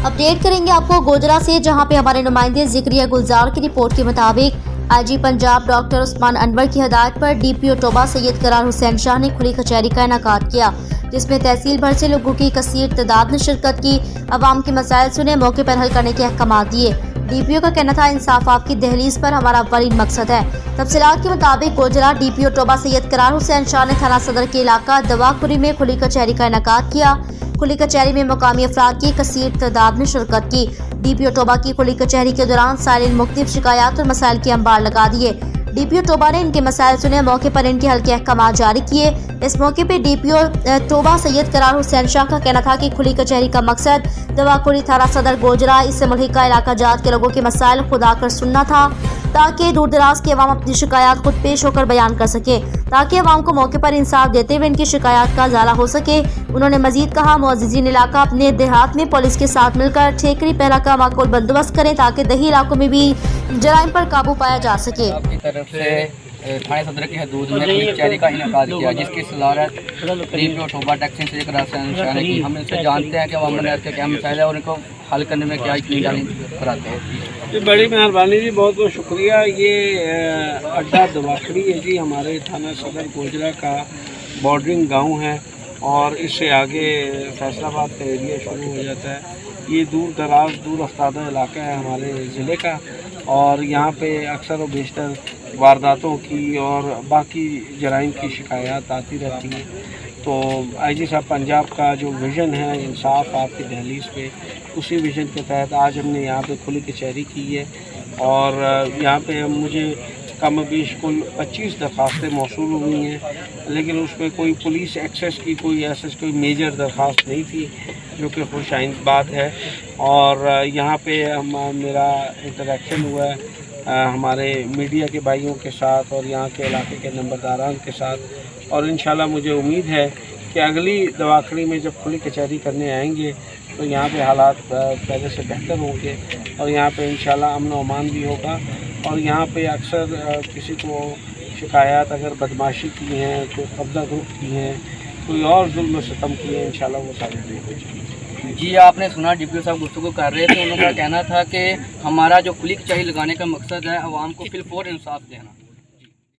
Update करेंगे आपको गोजरा से, जहां पे हमारे नुमाइंदे जिक्रिया गुलजार की रिपोर्ट के मुताबिक आईजी पंजाब डॉक्टर उस्मान अनवर की हदायत पर डीपीओ टोबा सैयद करार हुसैन शाह ने खुली कचहरी का इनेकाद किया, जिसमें तहसील भर से लोगों की कसीर तादाद ने शिरकत की। अवाम के मसाइल सुने, मौके पर हल करने के अहकाम दिए। डीपीओ का कहना था, इंसाफ आपकी दहलीज पर हमारा अव्वलीन मकसद है। तफसीलात के मुताबिक गोजरा डीपीओ टोबा सैयद करार हुसैन शाह ने थाना सदर के इलाका दवाखुरी में खुली कचहरी का इनेकाद किया। खुली कचहरी में मुकामी अफराद की कसीर तादाद ने शिरकत की। डीपीओ टोबा की खुली कचहरी के दौरान साइलिन मुख्तलिफ शिकायत और मसाइल के अंबार लगा दिए। डीपीओ टोबा ने इनके मसाइल सुने, मौके पर इनके हल के अहकाम जारी किए। इस मौके पर डीपीओ टोबा सैयद करार हुसैन शाह का कहना था कि खुली कचहरी का मकसद दवाखुरी थाना सदर गोजरा इससे मुल्हिका इलाका जात के लोगों के मसाइल खुद आकर सुनना था, ताकि दूर दराज के अवाम अपनी शिकायत खुद पेश होकर बयान कर सके, ताकि अवाम को मौके पर इंसाफ देते हुए इनकी शिकायत का इजाला हो सके। उन्होंने मजीद कहा, मुअज़्ज़िज़ीन इलाका अपने देहात में पुलिस के साथ मिलकर ठेकरी पहरा का माकूल बंदोबस्त करें, ताकि दही इलाकों में भी जराइम पर काबू पाया जा सके। आपकी तरफ से थाने सदर की हदूद में खुली कचहरी का इनेकाद किया, जिसकी सदारत डीपीओ टोबा टैक्सी से करार ने की। हम इनसे जानते हैं कि अवाम के क्या मसाइल है और इनको हल करने में क्या यकीन कराते हैं। जी बड़ी मेहरबानी जी, बहुत बहुत शुक्रिया। ये अड्डा दवाखड़ी है जी, हमारे थाना सदर गोजरा का बॉर्डरिंग गांव है और इससे आगे फैसलाबाद का एरिया शुरू हो जाता है। ये दूर दराज दूर अफ्तादा इलाका है हमारे ज़िले का और यहाँ पे अक्सर व बेशतर वारदातों की और बाकी जराइम की शिकायत आती रहती हैं। तो आईजी साहब पंजाब का जो विज़न है इंसाफ आपकी दहलीज पे, उसी विज़न के तहत आज हमने यहाँ पे खुली कचहरी की है और यहाँ पे मुझे कम बीश कुल 25 दरख्वास्तें मौसूल हुई हैं, लेकिन उसमें कोई पुलिस एक्सेस की कोई कोई मेजर दरख्वास्त नहीं थी, जो कि खुश आइंद बात है। और यहाँ पे मेरा इंटरेक्शन हुआ है हमारे मीडिया के भाइयों के साथ और यहाँ के इलाके के नंबरदारान के साथ, और इंशाल्लाह मुझे उम्मीद है कि अगली दवाखड़ी में जब खुली कचहरी करने आएंगे तो यहाँ पे हालात पहले से बेहतर होंगे और यहाँ पे इंशाल्लाह अमन व अमान भी होगा। और यहाँ पे अक्सर किसी को शिकायत अगर बदमाशी की हैं, कोई कब्ज़ा ग्रुप की हैं, कोई और जुल्म सितम की है, इंशाल्लाह वो सारी दूर हो जाएगी। जी आपने सुना डीपीओ साहब गुफ्तगू कर रहे थे, उनका कहना था कि हमारा जो खुली कचहरी लगाने का मकसद है अवाम को फिल फौर इंसाफ देना।